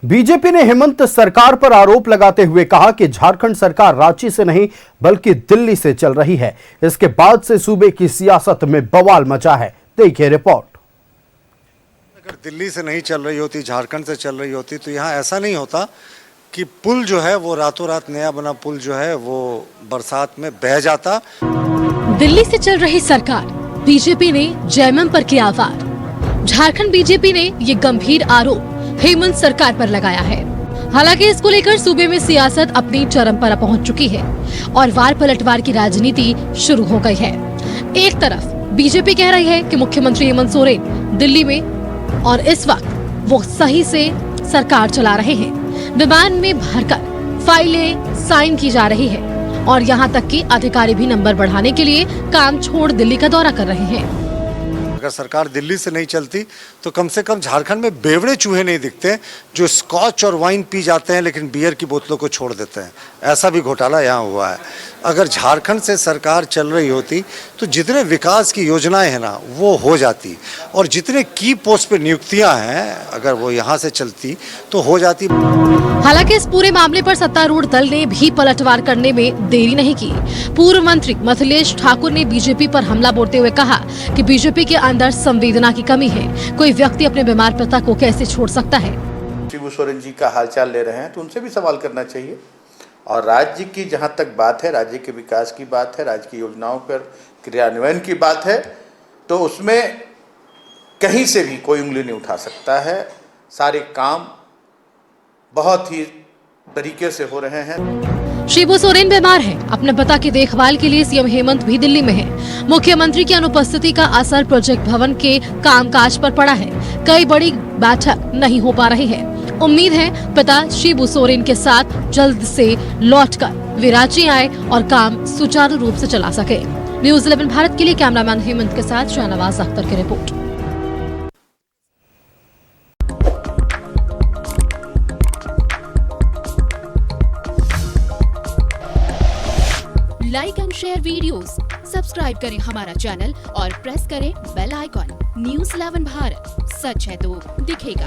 BJP ने हेमंत सरकार पर आरोप लगाते हुए कहा कि झारखंड सरकार रांची से नहीं बल्कि दिल्ली से चल रही है। इसके बाद से सूबे की सियासत में बवाल मचा है। देखिए रिपोर्ट। अगर दिल्ली से नहीं चल रही होती, झारखंड से चल रही होती तो यहाँ ऐसा नहीं होता कि पुल जो है वो रातों रात नया बना पुल जो है वो बरसात में बह जाता। दिल्ली से चल रही सरकार, बीजेपी ने जयमम पर किया वार। झारखंड बीजेपी ने ये गंभीर आरोप हेमंत सरकार पर लगाया है। हालांकि इसको लेकर सूबे में सियासत अपनी चरम पर पहुंच चुकी है और वार पलटवार की राजनीति शुरू हो गई है। एक तरफ बीजेपी कह रही है कि मुख्यमंत्री हेमंत सोरेन दिल्ली में और इस वक्त वो सही से सरकार चला रहे हैं। विमान में भरकर फाइलें साइन की जा रही है और यहाँ तक कि अधिकारी भी नंबर बढ़ाने के लिए काम छोड़ दिल्ली का दौरा कर रहे हैं। अगर सरकार दिल्ली से नहीं चलती तो कम से कम झारखंड में बेवड़े चूहे नहीं दिखते जो स्कॉच और वाइन पी जाते हैं लेकिन बियर की बोतलों को छोड़ देते हैं। ऐसा भी घोटाला यहाँ हुआ है। अगर झारखंड से सरकार चल रही होती तो जितने विकास की योजनाएं हैं ना वो हो जाती और जितने की पोस्ट पे नियुक्तियां हैं अगर वो यहाँ से चलती तो हो जाती। हालांकि इस पूरे मामले पर सत्तारूढ़ दल ने भी पलटवार करने में देरी नहीं की। पूर्व मंत्री मिथिलेश ठाकुर ने बीजेपी पर हमला बोलते हुए कहा कि बीजेपी के अंदर संवेदना की कमी है। कोई व्यक्ति अपने बीमार पिता को कैसे छोड़ सकता है। शिबू सोरेन जी का हालचाल ले रहे हैं तो उनसे भी सवाल करना चाहिए। और राज्य की जहां तक बात है, राज्य के विकास की बात है, राज्य की योजनाओं पर क्रियान्वयन की बात है तो उसमें कहीं से भी कोई उंगली नहीं उठा सकता है। सारे काम बहुत ही तरीके से हो रहे हैं। शिबू सोरेन बीमार है। अपने पिता की देखभाल के लिए सीएम हेमंत भी दिल्ली में है। मुख्यमंत्री की अनुपस्थिति का असर प्रोजेक्ट भवन के कामकाज पर पड़ा है। कई बड़ी बैठक नहीं हो पा रही है। उम्मीद है पिता शिबू सोरेन के साथ जल्द से लौटकर वे रांची आए और काम सुचारू रूप से चला सके। न्यूज़ 11 भारत के लिए कैमरामैन हेमंत के साथ शाहनवाज अख्तर की report. Like and share videos, subscribe करें हमारा चैनल और प्रेस करें बेल आइकॉन। न्यूज़ 11 भारत, सच है तो दिखेगा।